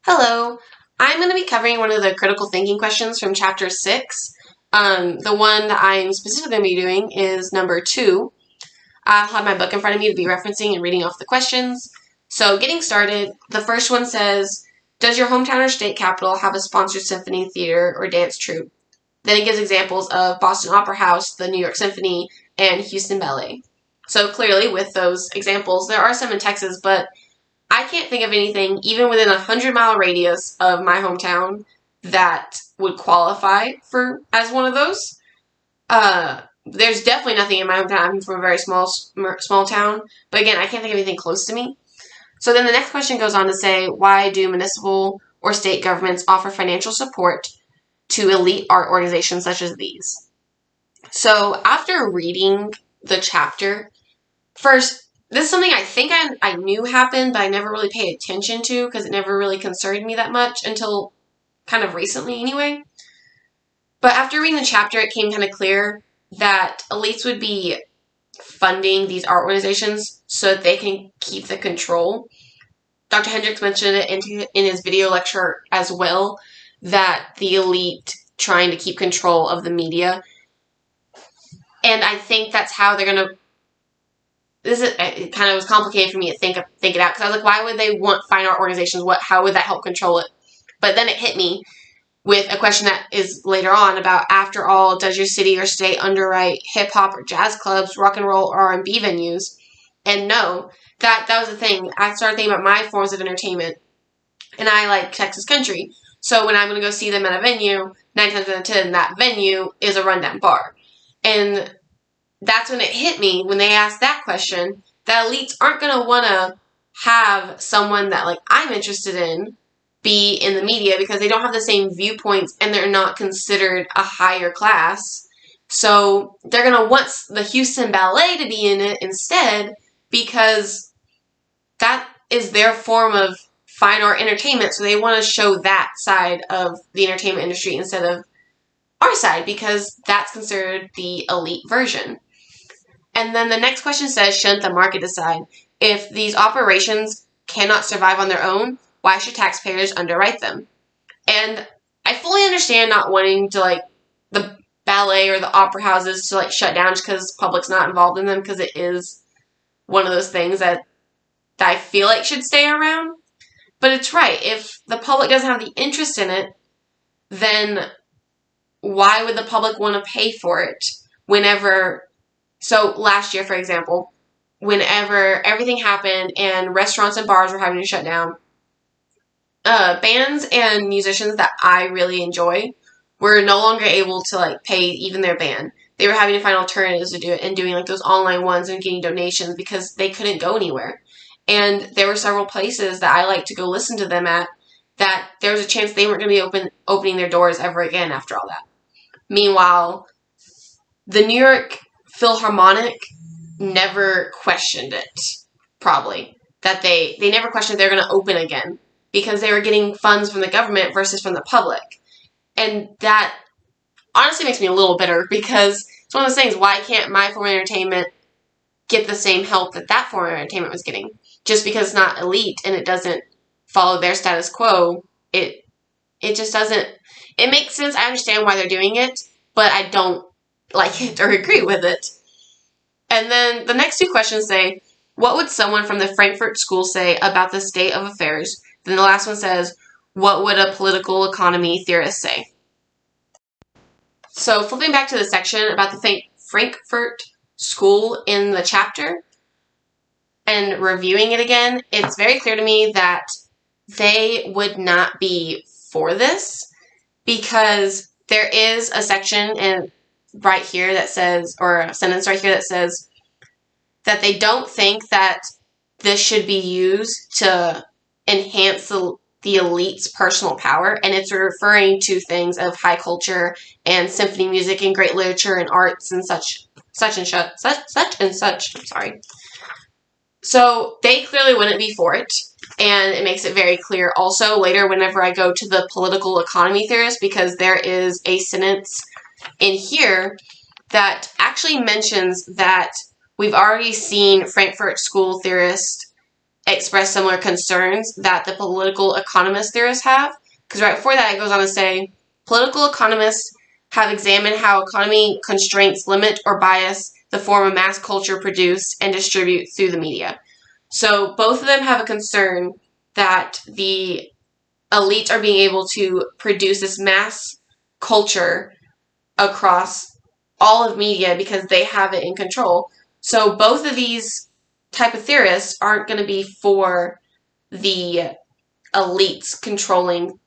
Hello, I'm going to be covering one of the critical thinking questions from chapter 6. The one that I'm specifically going to be doing is number 2. I'll have my book in front of me to be referencing and reading off the questions. So getting started, the first one says, does your hometown or state capital have a sponsored symphony, theater, or dance troupe? Then it gives examples of Boston Opera House, the New York Symphony, and Houston Ballet. So clearly with those examples, there are some in Texas, but I can't think of anything, even within a 100-mile radius of my hometown, that would qualify for as one of those. There's definitely nothing in my hometown. I'm from a very small town, but again, I can't think of anything close to me. So then the next question goes on to say, why do municipal or state governments offer financial support to elite art organizations such as these? So after reading the chapter, first, this is something I think I knew happened, but I never really paid attention to because it never really concerned me that much until kind of recently anyway. But after reading the chapter, it became kind of clear that elites would be funding these art organizations so that they can keep the control. Dr. Hendricks mentioned it in his video lecture as well, that the elite trying to keep control of the media. And I think that's how they're going to it kind of was complicated for me to think it out because I was like, why would they want fine art organizations? How would that help control it? But then it hit me with a question that is later on about, after all, does your city or state underwrite hip hop or jazz clubs, rock and roll or R&B venues? And no, that was the thing. I started thinking about my forms of entertainment, and I like Texas country. So when I'm going to go see them at a venue, 9 times out of 10, that venue is a rundown bar. And that's when it hit me when they asked that question, that elites aren't going to want to have someone that like I'm interested in be in the media because they don't have the same viewpoints and they're not considered a higher class. So they're going to want the Houston Ballet to be in it instead because that is their form of fine art entertainment. So they want to show that side of the entertainment industry instead of our side because that's considered the elite version. And then the next question says, shouldn't the market decide? If these operations cannot survive on their own, why should taxpayers underwrite them? And I fully understand not wanting to the ballet or the opera houses to shut down just because the public's not involved in them, because it is one of those things that I feel like should stay around. But it's right. If the public doesn't have the interest in it, then why would the public want to pay for it whenever... So last year, for example, whenever everything happened and restaurants and bars were having to shut down, bands and musicians that I really enjoy were no longer able to pay even their band. They were having to find alternatives to do it and doing those online ones and getting donations because they couldn't go anywhere. And there were several places that I like to go listen to them at that there was a chance they weren't going to be opening their doors ever again after all that. Meanwhile, the New York Philharmonic never questioned it, probably. That they never questioned they're going to open again because they were getting funds from the government versus from the public. And that honestly makes me a little bitter because it's one of those things, why can't my form of entertainment get the same help that form of entertainment was getting? Just because it's not elite and it doesn't follow their status quo, it just doesn't... It makes sense. I understand why they're doing it, but I don't like it or agree with it. And then the next two questions say, what would someone from the Frankfurt School say about the state of affairs? Then the last one says, what would a political economy theorist say? So flipping back to the section about the Frankfurt School in the chapter and reviewing it again, it's very clear to me that they would not be for this because there is a section right here that says, or a sentence right here that says that they don't think that this should be used to enhance the elite's personal power, and it's referring to things of high culture and symphony music and great literature and arts and such and such. I'm sorry. So they clearly wouldn't be for it, and it makes it very clear also later whenever I go to the political economy theorist, because there is a sentence in here that actually mentions that we've already seen Frankfurt School theorists express similar concerns that the political economist theorists have. Because right before that, it goes on to say, political economists have examined how economy constraints limit or bias the form of mass culture produced and distributed through the media. So both of them have a concern that the elites are being able to produce this mass culture across all of media because they have it in control. So both of these type of theorists aren't going to be for the elites controlling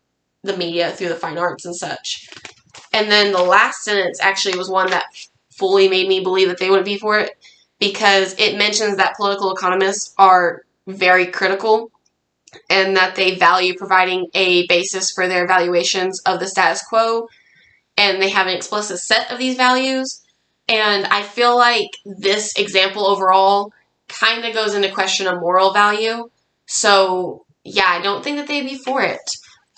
the media through the fine arts and such. And then the last sentence actually was one that fully made me believe that they wouldn't be for it, because it mentions that political economists are very critical and that they value providing a basis for their evaluations of the status quo, and they have an explicit set of these values. And I feel like this example overall kind of goes into question of moral value. So yeah, I don't think that they'd be for it.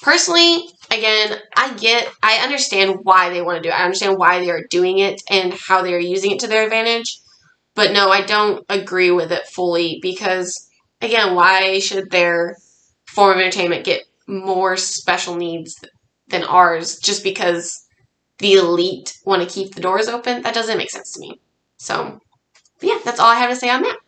Personally, again, I understand why they want to do it. I understand why they are doing it and how they are using it to their advantage. But no, I don't agree with it fully because, again, why should their form of entertainment get more special needs than ours just because the elite want to keep the doors open? That doesn't make sense to me. So, yeah, that's all I have to say on that.